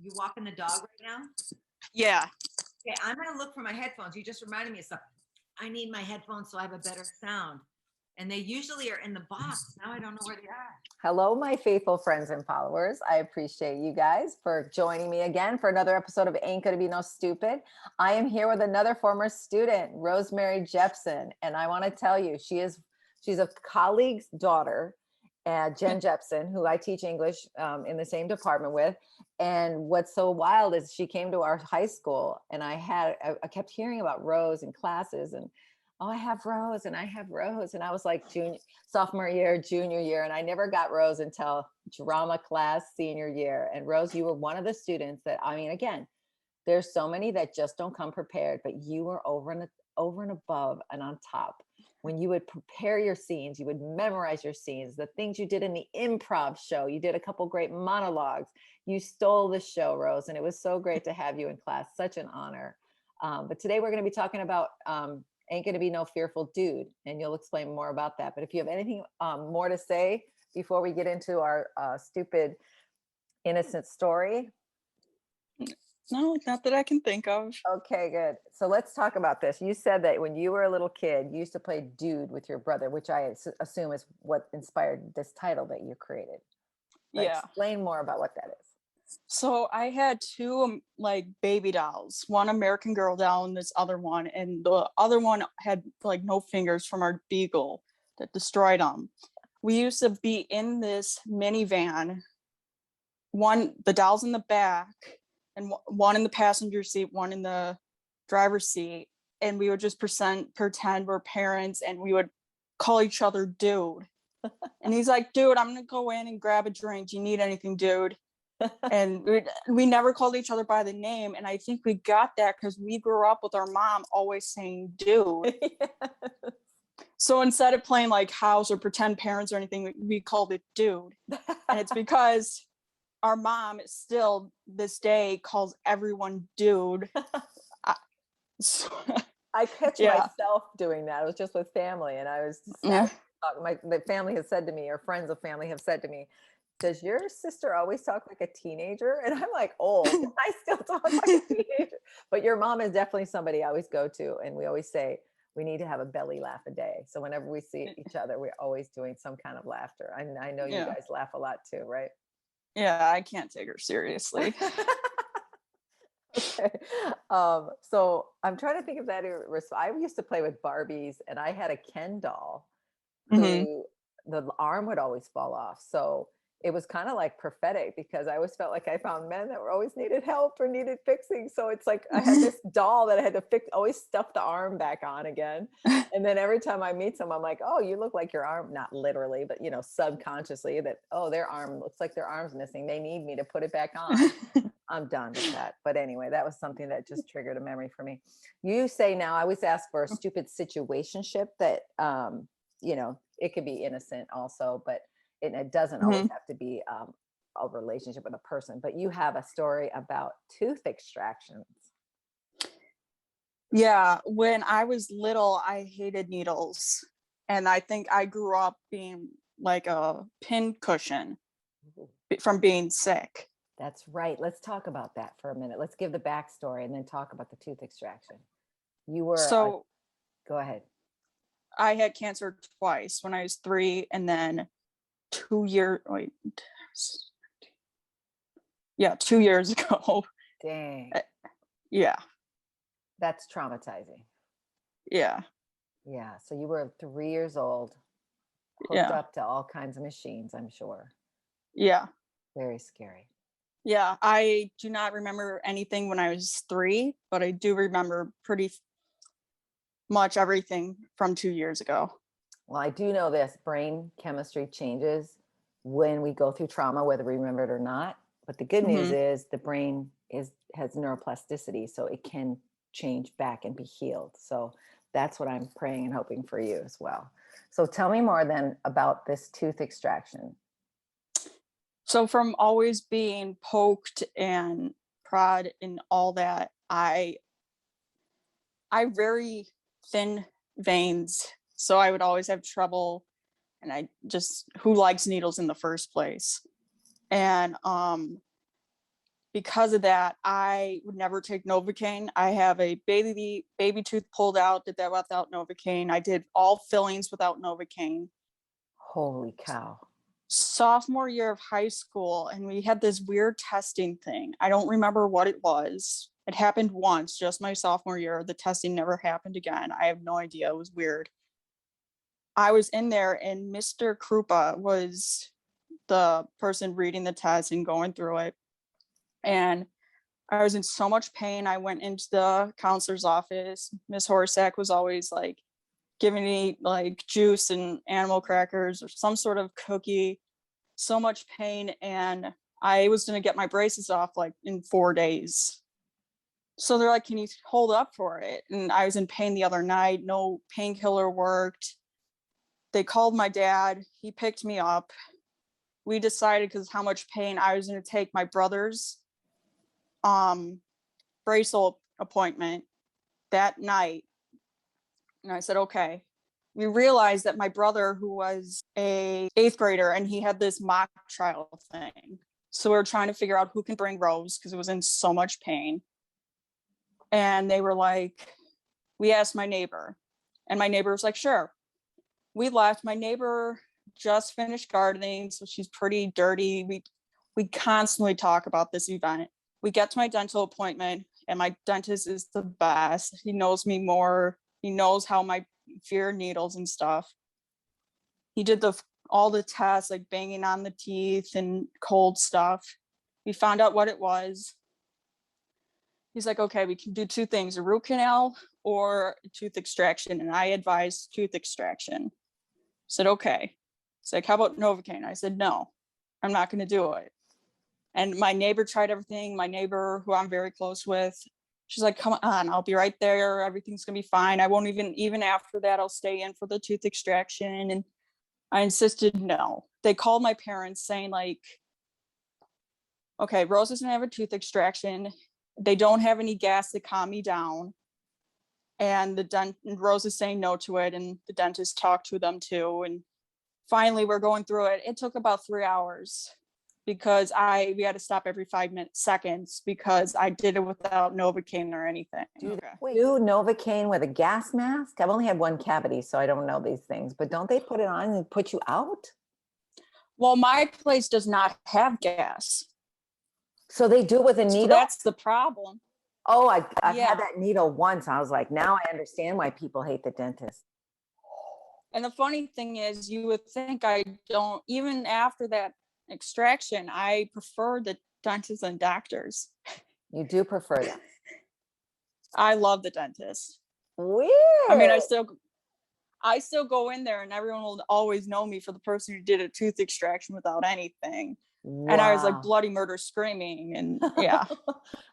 You walking the dog right now? Yeah. Okay, I'm gonna look for my headphones. You just reminded me of something. I need my headphones so I have a better sound. And they usually are in the box. Now I don't know where they are. Hello, my faithful friends and followers. I appreciate you guys for joining me again for another episode of Ain't Gonna Be No Stupid. I am here with another former student, Rosemary Jepson. And I want to tell you, she's a colleague's daughter, Jen Jepson, who I teach English in the same department with. And what's so wild is she came to our high school, and I kept hearing about Rose in classes, and oh, I have Rose and I have Rose. And I was like sophomore year, junior year. And I never got Rose until drama class, senior year. And Rose, you were one of the students that, I mean, again, there's so many that just don't come prepared, but you were over and above and on top. When you would prepare your scenes, you would memorize your scenes, the things you did in the improv show. You did a couple great monologues. You stole the show, Rose. And it was so great to have you in class. Such an honor. But today we're going to be talking about Ain't Gonna Be No Fearful Dude, and you'll explain more about that. But if you have anything more to say before we get into our stupid, innocent story. No, not that I can think of. Okay, good. So let's talk about this. You said that when you were a little kid, you used to play dude with your brother, which I assume is what inspired this title that you created. But Yeah. Explain more about what that is. So I had two like baby dolls, one American Girl doll and this other one. And the other one had like no fingers from our beagle that destroyed them. We used to be in this minivan, the dolls in the back and one in the passenger seat, one in the driver's seat. And we would just pretend we're parents, and we would call each other dude. And he's like, dude, I'm going to go in and grab a drink. Do you need anything, dude? And we never called each other by the name. And I think we got that because we grew up with our mom always saying dude. Yes. So instead of playing like house or pretend parents or anything, we called it dude. And it's because our mom still this day calls everyone dude. I catch myself doing that. It was just with family, and I was the family has said to me, or friends of family have said to me, does your sister always talk like a teenager? And I'm like, old. I still talk like a teenager. But your mom is definitely somebody I always go to, and we always say we need to have a belly laugh a day. So whenever we see each other, we're always doing some kind of laughter. I know you guys laugh a lot too, right? Yeah, I can't take her seriously. Okay. So I'm trying to think of that. I used to play with Barbies, and I had a Ken doll who the arm would always fall off. So it was kind of like prophetic, because I always felt like I found men that were always needed help or needed fixing. So it's like I had this doll that I had to always stuff the arm back on again. And then every time I meet someone, I'm like, oh, you look like your arm, not literally, but subconsciously that, oh, their arm looks like their arm's missing. They need me to put it back on. I'm done with that. But anyway, that was something that just triggered a memory for me. You say now, I always ask for a stupid situationship that, it could be innocent also, but it doesn't always have to be a relationship with a person. But you have a story about tooth extractions. Yeah, when I was little, I hated needles. And I think I grew up being like a pin cushion from being sick. That's right. Let's talk about that for a minute. Let's give the backstory and then talk about the tooth extraction. You were go ahead. I had cancer twice, when I was 3, and then 2 years ago. Dang. Yeah. That's traumatizing. Yeah. Yeah. So you were 3 years old, hooked up to all kinds of machines, I'm sure. Yeah. Very scary. Yeah. I do not remember anything when I was 3, but I do remember pretty much everything from 2 years ago. Well, I do know this: brain chemistry changes when we go through trauma, whether we remember it or not. But the good news is the brain has neuroplasticity, so it can change back and be healed. So that's what I'm praying and hoping for you as well. So tell me more then about this tooth extraction. So from always being poked and prod and all that, I very thin veins, so I would always have trouble, and who likes needles in the first place? And because of that, I would never take Novocaine. I have a baby tooth pulled out, did that without Novocaine. I did all fillings without Novocaine. Holy cow. Sophomore year of high school, and we had this weird testing thing. I don't remember what it was. It happened once, just my sophomore year. The testing never happened again. I have no idea. It was weird. I was in there, and Mr. Krupa was the person reading the test and going through it. And I was in so much pain. I went into the counselor's office. Miss Horsack was always like giving me like juice and animal crackers or some sort of cookie. So much pain. And I was going to get my braces off like in 4 days. So they're like, can you hold up for it? And I was in pain the other night. No painkiller worked. They called my dad. He picked me up. We decided, because how much pain, I was going to take my brother's bracelet appointment that night. And I said, okay. We realized that my brother, who was a 8th grader, and he had this mock trial thing. So we were trying to figure out who can bring Rose, because it was in so much pain. And they were like, we asked my neighbor, and my neighbor was like, sure. We left. My neighbor just finished gardening, so she's pretty dirty. We constantly talk about this event. We get to my dental appointment, and my dentist is the best. He knows me more. He knows how my fear needles and stuff. He did all the tests, like banging on the teeth and cold stuff. We found out what it was. He's like, okay, we can do 2 things, a root canal or a tooth extraction. And I advised tooth extraction. I said, okay. He's like, how about Novocaine? I said, no, I'm not going to do it. And my neighbor tried everything. My neighbor, who I'm very close with, she's like, come on, I'll be right there. Everything's going to be fine. I won't even after that, I'll stay in for the tooth extraction. And I insisted, no. They called my parents saying like, okay, Rose doesn't have a tooth extraction. They don't have any gas to calm me down. And Rose is saying no to it. And the dentist talked to them too. And finally we're going through it. It took about 3 hours because we had to stop every 5 seconds because I did it without Novocaine or anything. Do Novocaine with a gas mask? I've only had one cavity, so I don't know these things, but don't they put it on and put you out? Well, my place does not have gas. So they do it with a needle? So that's the problem. Oh, I've had that needle once. I was like, now I understand why people hate the dentist. And the funny thing is, you would think I don't, even after that extraction, I prefer the dentists and doctors. You do prefer them? I love the dentist. Weird. I mean, I still go in there and everyone will always know me for the person who did a tooth extraction without anything. Wow. And I was like bloody murder screaming, and yeah.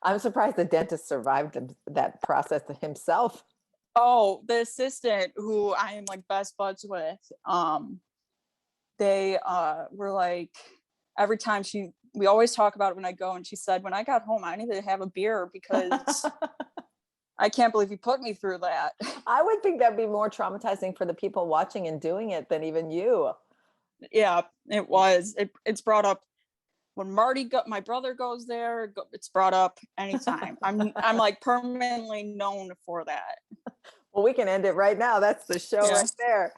I'm surprised the dentist survived that process himself. Oh, the assistant, who I am like best buds with, they were like, every time we always talk about it when I go, and she said, when I got home, I needed to have a beer because I can't believe you put me through that. I would think that'd be more traumatizing for the people watching and doing it than even you. Yeah, it was. It's brought up when my brother goes there. It's brought up anytime. I'm like permanently known for that. Well, we can end it right now. That's the show right there.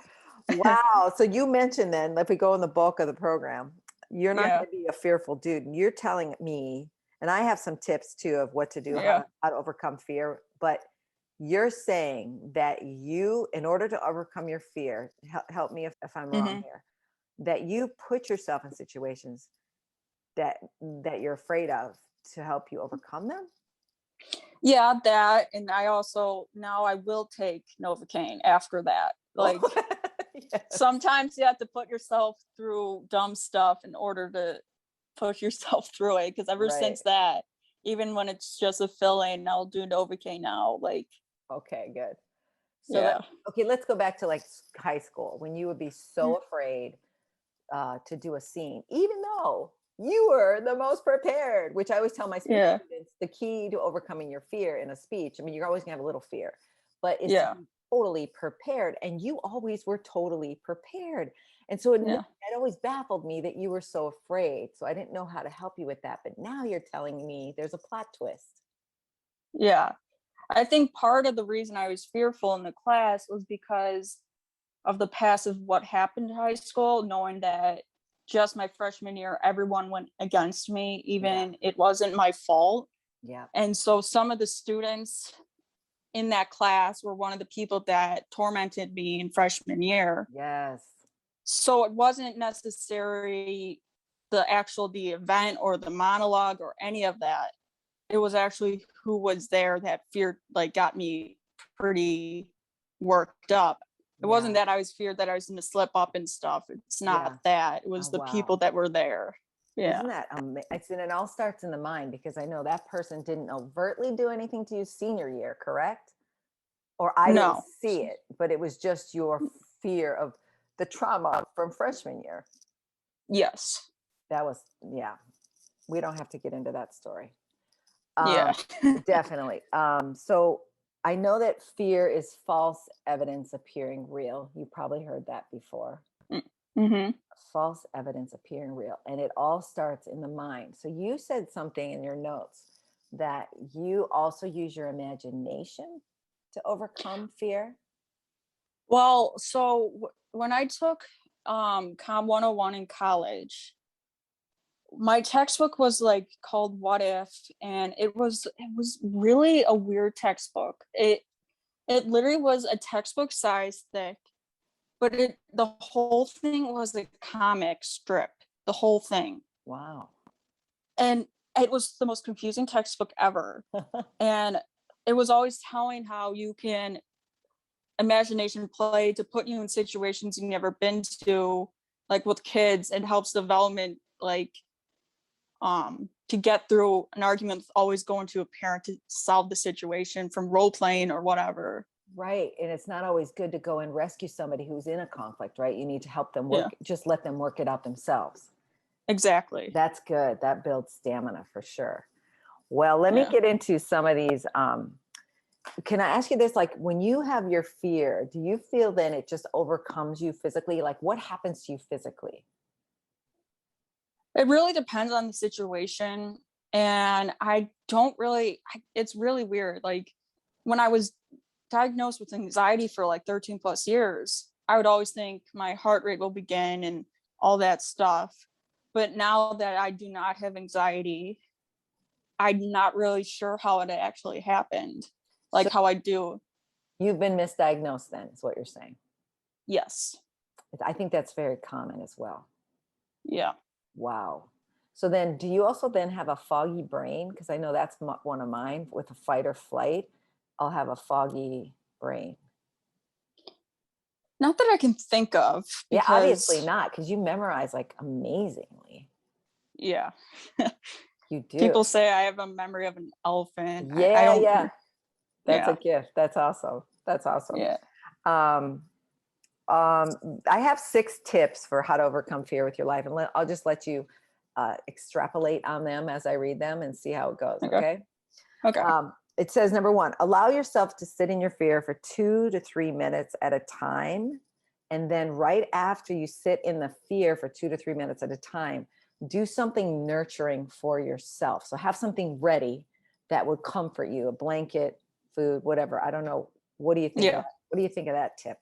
Wow. So you mentioned then, if we go in the bulk of the program, you're not going to be a fearful dude. You're telling me, and I have some tips too of what to do, how to overcome fear. But you're saying that you, in order to overcome your fear, help me if I'm wrong here, that you put yourself in situations that you're afraid of to help you overcome them? Yeah, that. And I also, now I will take Novocaine after that. Like sometimes you have to put yourself through dumb stuff in order to push yourself through it. Because ever since that, even when it's just a filling, I'll do Novocaine now. Like, okay, good. So let's go back to like high school when you would be so afraid to do a scene, even though you were the most prepared, which I always tell my speech students, the key to overcoming your fear in a speech. I mean, you're always gonna have a little fear, but it's to be totally prepared. And you always were totally prepared. And so it Yeah. always baffled me that you were so afraid. So I didn't know how to help you with that. But now you're telling me there's a plot twist. Yeah. I think part of the reason I was fearful in the class was because of the past of what happened in high school, knowing that just my freshman year, everyone went against me, even it wasn't my fault. Yeah. And so some of the students in that class were one of the people that tormented me in freshman year. Yes. So it wasn't necessarily the event or the monologue or any of that. It was actually who was there that feared, like, got me pretty worked up. It wasn't that I was feared that I was going to slip up and stuff. It's not that. It was the people that were there. Yeah. Isn't that amazing? It all starts in the mind, because I know that person didn't overtly do anything to you senior year, correct? Or I didn't see it, but it was just your fear of the trauma from freshman year. Yes. That was, we don't have to get into that story. Yeah. Definitely. So I know that fear is false evidence appearing real. You probably heard that before. Mm-hmm. False evidence appearing real. And it all starts in the mind. So you said something in your notes that you also use your imagination to overcome fear. Well, so when I took Com 101 in college, my textbook was like called What If, and it was really a weird textbook. It literally was a textbook size thick, but the whole thing was a comic strip, the whole thing. Wow. And it was the most confusing textbook ever. And it was always telling how you can imagination play to put you in situations you've never been to, like with kids. It helps development, like to get through an argument with always going to a parent to solve the situation from role playing or whatever. Right. And it's not always good to go and rescue somebody who's in a conflict, right? You need to help them work, just let them work it out themselves. Exactly. That's good. That builds stamina for sure. Well, let me get into some of these. Can I ask you this? Like, when you have your fear, do you feel then it just overcomes you physically? Like, what happens to you physically? It really depends on the situation. And I don't really, it's really weird. Like, when I was diagnosed with anxiety for like 13 plus years, I would always think my heart rate will begin and all that stuff. But now that I do not have anxiety, I'm not really sure how it actually happened. Like, how I do. You've been misdiagnosed then, is what you're saying. Yes. I think that's very common as well. Yeah. Wow. So then, do you also then have a foggy brain? Because I know that's one of mine with a fight or flight. I'll have a foggy brain. Not that I can think of. Yeah, obviously not, because you memorize like amazingly. Yeah. You do. People say I have a memory of an elephant. Yeah, I don't. yeah. That's a gift. That's awesome. That's awesome. Yeah. I have 6 tips for how to overcome fear with your life, and I'll just let you extrapolate on them as I read them and see how it goes. Okay. It says, number 1, allow yourself to sit in your fear for 2 to 3 minutes at a time. And then right after you sit in the fear for 2 to 3 minutes at a time, do something nurturing for yourself. So have something ready that would comfort you, a blanket, food, whatever. I don't know. What do you think? What do you think of that tip?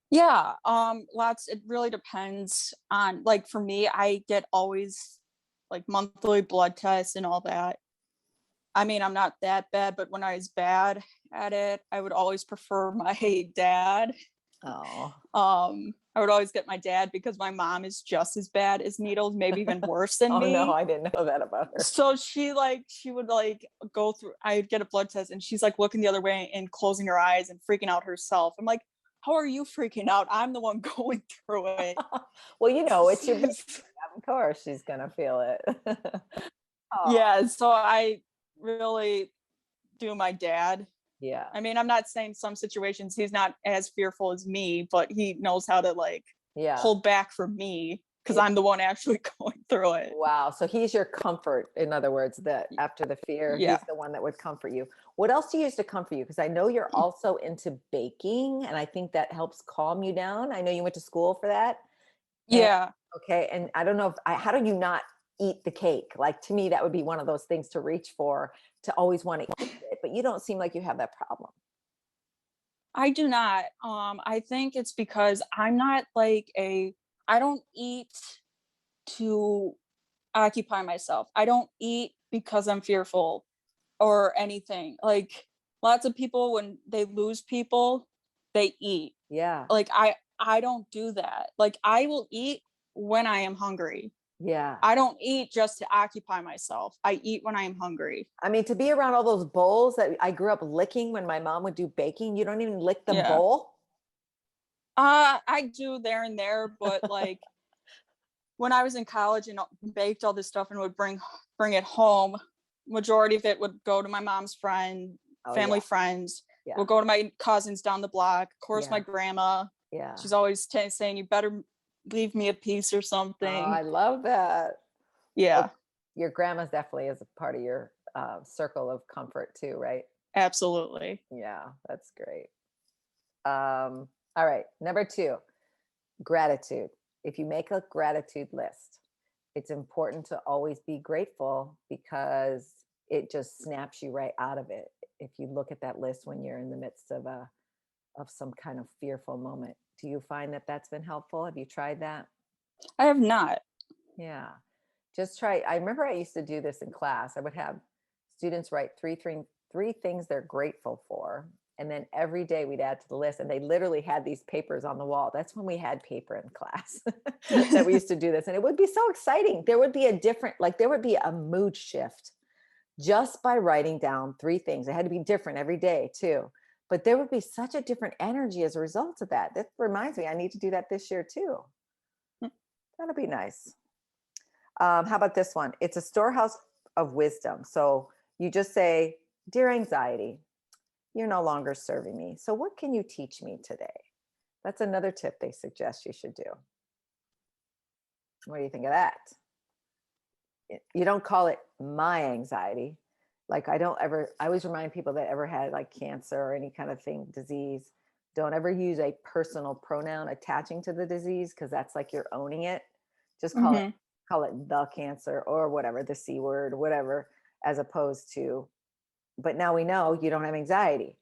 Yeah. It really depends on, like, for me, I get always like monthly blood tests and all that. I mean, I'm not that bad, but when I was bad at it, I would always prefer my dad. Oh. I would always get my dad because my mom is just as bad as needles, maybe even worse than me. Oh no, I didn't know that about her. So she would like go through, I'd get a blood test and she's like looking the other way and closing her eyes and freaking out herself. I'm like, how are you freaking out? I'm the one going through it. Well, you know, it's your baby. Of course she's gonna feel it. Yeah, so I really do my dad. Yeah. I mean, I'm not saying some situations he's not as fearful as me, but he knows how to like hold back for me. because I'm the one actually going through it. Wow. So he's your comfort. In other words, that after the fear, Yeah. he's the one that would comfort you. What else do you use to comfort you? Because I know you're also into baking, and I think that helps calm you down. I know you went to school for that. And- Yeah. Okay. And I don't know how do you not eat the cake? Like, to me, that would be one of those things to reach for, to always want to eat it. But you don't seem like you have that problem. I do not. I think it's because I'm not like I don't eat to occupy myself. I don't eat because I'm fearful or anything. Like lots of people, when they lose people, they eat. Yeah. Like I don't do that. Like I will eat when I am hungry. Yeah. I don't eat just to occupy myself. I eat when I am hungry. I mean, to be around all those bowls that I grew up licking when my mom would do baking, you don't even lick the Yeah. bowl. I do there and there, but like when I was in college and baked all this stuff and would bring it home, majority of it would go to my mom's family friends. Yeah. Would go to my cousins down the block. Of course, Yeah. my grandma. Yeah. She's always saying, "You better leave me a piece or Oh, something." I love that. Yeah, Your grandma's definitely is a part of your circle of comfort too, right? absolutely. Yeah, that's great. All right, number 2, gratitude. If you make a gratitude list, it's important to always be grateful, because it just snaps you right out of it if you look at that list when you're in the midst of some kind of fearful moment. Do you find that that's been helpful? Have you tried that? I have not. Yeah. Just try. I remember I used to do this in class. I would have students write three things they're grateful for. And then every day we'd add to the list. And they literally had these papers on the wall. That's when we had paper in class that we used to do this. And it would be so exciting. There would be there would be a mood shift just by writing down 3 things. It had to be different every day too. But there would be such a different energy as a result of that. That reminds me, I need to do that this year too. That'll be nice. How about this one? It's a storehouse of wisdom. So you just say, "Dear anxiety, you're no longer serving me. So what can you teach me today?" That's another tip they suggest you should do. What do you think of that? You don't call it my anxiety. Like I always remind people that ever had like cancer or any kind of disease, don't ever use a personal pronoun attaching to the disease, because that's like you're owning it. Just call it the cancer or whatever, the C word, whatever, as opposed to, but now we know you don't have anxiety.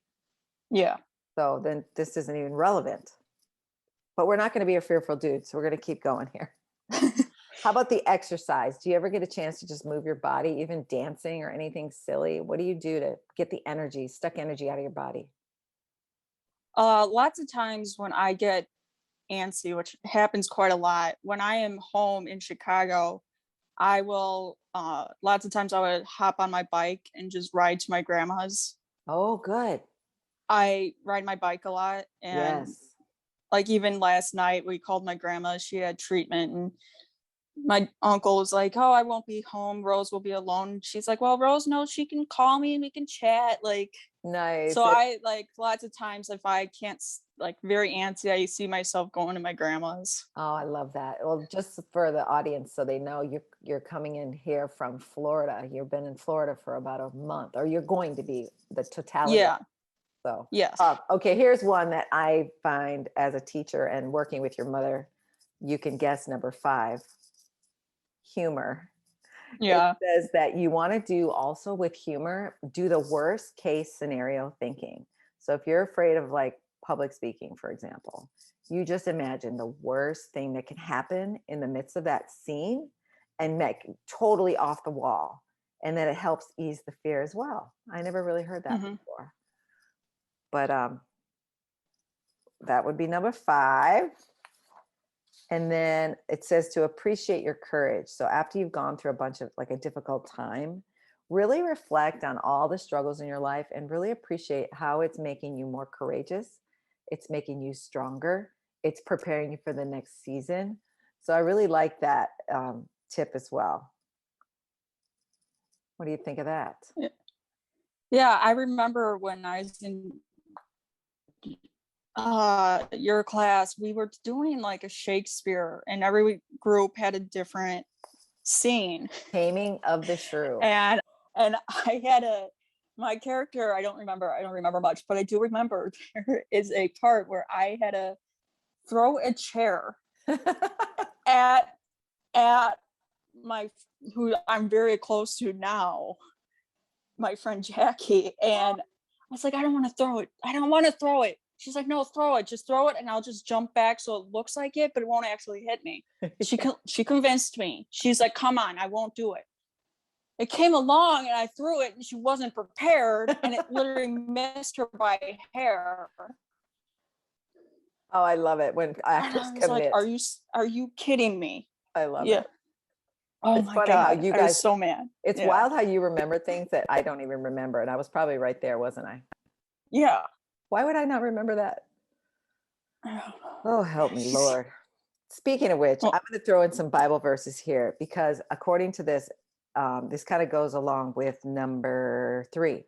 Yeah. So then this isn't even relevant. But we're not going to be a fearful dude. So we're going to keep going here. How about the exercise? Do you ever get a chance to just move your body, even dancing or anything silly? What do you do to get the stuck energy out of your body? Lots of times when I get antsy, which happens quite a lot, when I am home in Chicago, I will lots of times I would hop on my bike and just ride to my grandma's. Oh, good. I ride my bike a lot, and Yes. like even last night we called my grandma. She had treatment, and my uncle was like, "Oh, I won't be home. Rose will be alone." She's like, "Well, Rose knows she can call me and we can chat." Like, Nice. so I like lots of times if I can't like very antsy, I see myself going to my grandma's. Oh, I love that. Well, just for the audience, so they know you're coming in here from Florida. You've been in Florida for about a month, or you're going to be the totality. Yeah. So, Yes. okay, here's one that I find as a teacher and working with your mother. You can guess number 5, humor. Yeah. It says that you want to do also with humor, do the worst case scenario thinking. So if you're afraid of like public speaking, for example, you just imagine the worst thing that can happen in the midst of that scene and make totally off the wall. And then it helps ease the fear as well. I never really heard that before. But that would be number 5. And then it says to appreciate your courage. So after you've gone through a bunch of like a difficult time, really reflect on all the struggles in your life and really appreciate how it's making you more courageous. It's making you stronger. It's preparing you for the next season. So I really like that tip as well. What do you think of that? Yeah, I remember when I was in your class, we were doing like a Shakespeare, and every group had a different scene. Taming of the Shrew. And I had my character, I don't remember much, but I do remember there is a part where I had to throw a chair at my, who I'm very close to now, my friend Jackie. And I was like, I don't want to throw it. She's like, no, throw it, just throw it, and I'll just jump back so it looks like it, but it won't actually hit me. She convinced me. She's like, come on, I won't do it. It came along and I threw it and she wasn't prepared, and it literally missed her by a hair. Oh, I love it when actors I was commit. like, are you kidding me? I love it. Oh It's my funny God. how you I guys, was so mad. it's wild how you remember things that I don't even remember. And I was probably right there, wasn't I? Yeah. Why would I not remember that? Oh, help me, Lord. Speaking of which, Well, I'm going to throw in some Bible verses here because according to this, this kind of goes along with number 3.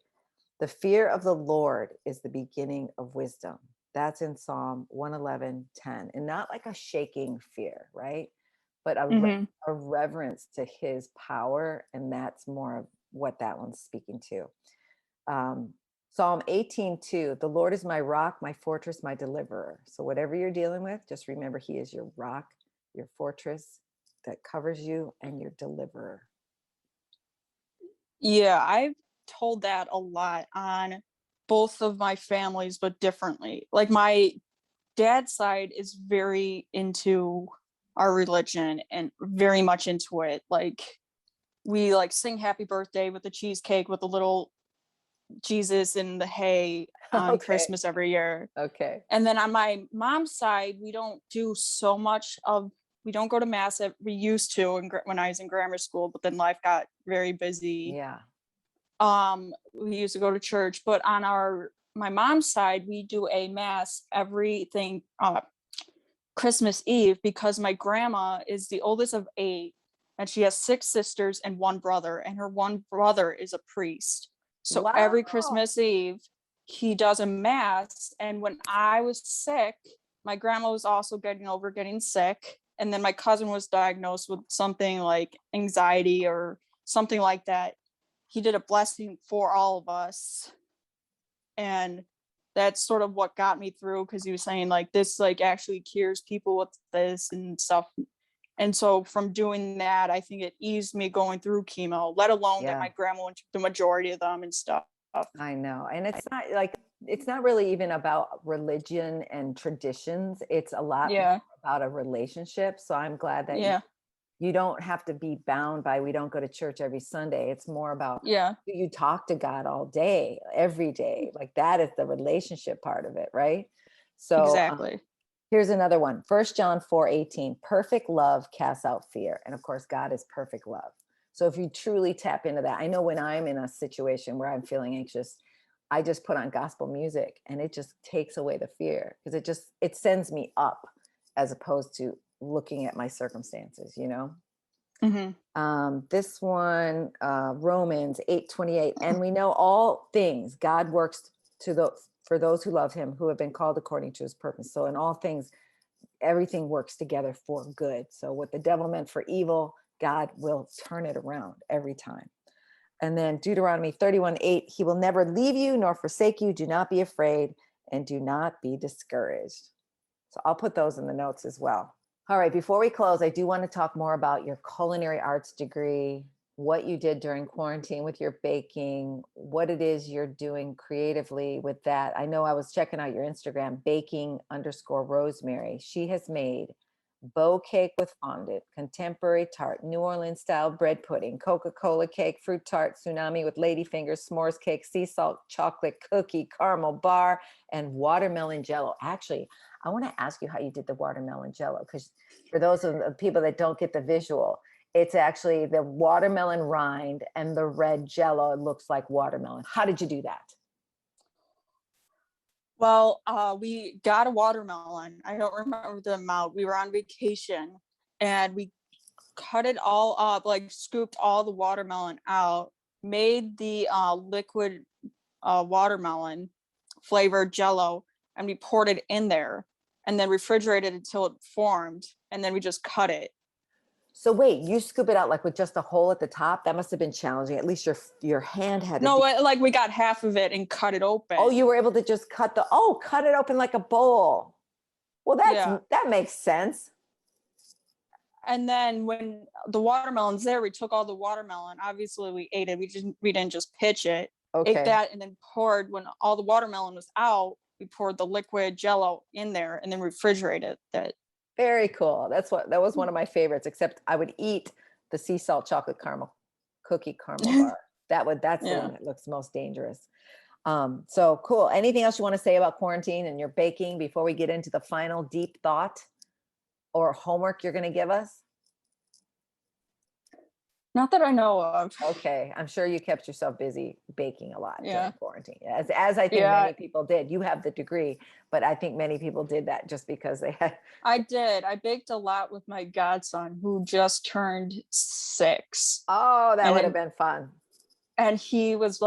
The fear of the Lord is the beginning of wisdom. That's in Psalm 111:10, and not like a shaking fear, right? But a reverence to his power. And that's more of what that one's speaking to. Psalm 18:2, the Lord is my rock, my fortress, my deliverer. So whatever you're dealing with, just remember he is your rock, your fortress that covers you, and your deliverer. yeah, I've told that a lot on both of my families, but differently. Like my dad's side is very into our religion and very much into it. Like we like sing happy birthday with the cheesecake with the little Jesus in the hay on Okay. Christmas every year. Okay. And then on my mom's side, we don't do so much of, we don't go to mass. We used to when I was in grammar school, but then life got very busy. Yeah. We used to go to church, but on my mom's side, we do a mass everything Christmas Eve, because my grandma is the oldest of 8 and she has 6 sisters and 1 brother, and her 1 brother is a priest. So every Wow. Christmas Eve he does a mass. And when I was sick, my grandma was also getting sick, and then my cousin was diagnosed with something like anxiety or something like that. He did a blessing for all of us, and that's sort of what got me through, because he was saying like this like actually cures people with this and stuff. And so from doing that, I think it eased me going through chemo, let alone that my grandma went through the majority of them and stuff. I know. And it's not like, it's not really even about religion and traditions. It's a lot more about a relationship. So I'm glad that you don't have to be bound by, we don't go to church every Sunday. It's more about, you talk to God all day, every day. Like that is the relationship part of it, right? So exactly. Here's another one. 1 John 4:18, perfect love casts out fear. And of course, God is perfect love. So if you truly tap into that, I know when I'm in a situation where I'm feeling anxious, I just put on gospel music and it just takes away the fear, because it sends me up as opposed to looking at my circumstances, you know? This one, Romans 8:28, and we know all things God works for those who love him, who have been called according to his purpose. So in all things, everything works together for good. So what the devil meant for evil, God will turn it around every time. And then Deuteronomy 31:8, he will never leave you nor forsake you. Do not be afraid and do not be discouraged. So I'll put those in the notes as well. All right, before we close, I do want to talk more about your culinary arts degree, what you did during quarantine with your baking, what it is you're doing creatively with that. I know I was checking out your Instagram, baking_Rosemary. She has made bow cake with fondant, contemporary tart, New Orleans style bread pudding, Coca-Cola cake, fruit tart, tsunami with ladyfingers, s'mores cake, sea salt, chocolate cookie, caramel bar, and watermelon jello. Actually, I want to ask you how you did the watermelon jello, because for those of the people that don't get the visual, it's actually the watermelon rind and the red jello. It looks like watermelon. How did you do that? Well, we got a watermelon. I don't remember the amount. We were on vacation and we cut it all up, like scooped all the watermelon out, made the liquid watermelon flavored jello, and we poured it in there and then refrigerated until it formed. And then we just cut it. So wait, you scoop it out like with just a hole at the top? That must have been challenging. At least your hand had to No, be. like we got half of it and cut it open. Oh, you were able to just cut it open like a bowl. Well, that makes sense. And then when the watermelon's there, we took all the watermelon. Obviously, we ate it. We didn't just pitch it. Okay. Ate that and then poured, when all the watermelon was out, we poured the liquid Jello in there and then refrigerated that. Very cool. That was one of my favorites, except I would eat the sea salt chocolate caramel cookie caramel bar. That's the one that looks most dangerous. So cool. Anything else you want to say about quarantine and your baking before we get into the final deep thought or homework you're going to give us? Not that I know of. Okay. I'm sure you kept yourself busy baking a lot during Yeah. quarantine, as I think many people did. You have the degree, but I think many people did that just because they had. I did. I baked a lot with my godson, who just turned 6. Oh, that And would have been fun. And he was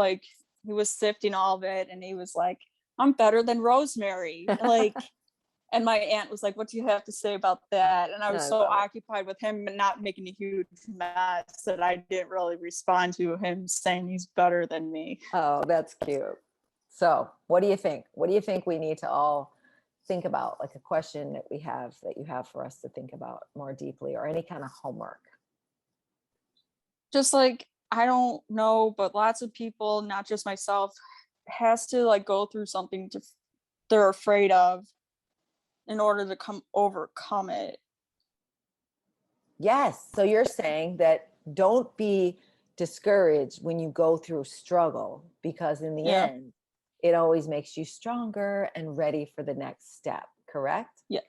sifting all of it, and he was like, I'm better than Rosemary. Like, and my aunt was like, what do you have to say about that? And I was so occupied with him and not making a huge mess that I didn't really respond to him saying he's better than me. Oh, that's cute. So what do you think? What do you think we need to all think about? Like a question that you have for us to think about more deeply, or any kind of homework? Just like, I don't know, but lots of people, not just myself, has to like go through something they're afraid of in order to overcome it. Yes. So you're saying that don't be discouraged when you go through struggle, because in the end, it always makes you stronger and ready for the next step. Correct? Yeah.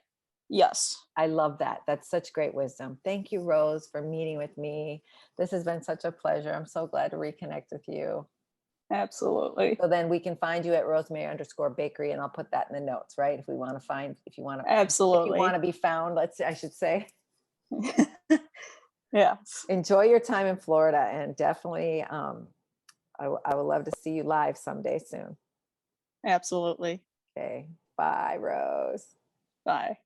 Yes. I love that. That's such great wisdom. Thank you, Rose, for meeting with me. This has been such a pleasure. I'm so glad to reconnect with you. Absolutely. So then we can find you at rosemary_bakery, and I'll put that in the notes, right? If you want to be found, I should say. Yeah. Enjoy your time in Florida, and definitely, I would love to see you live someday soon. Absolutely. Okay. Bye, Rose. Bye.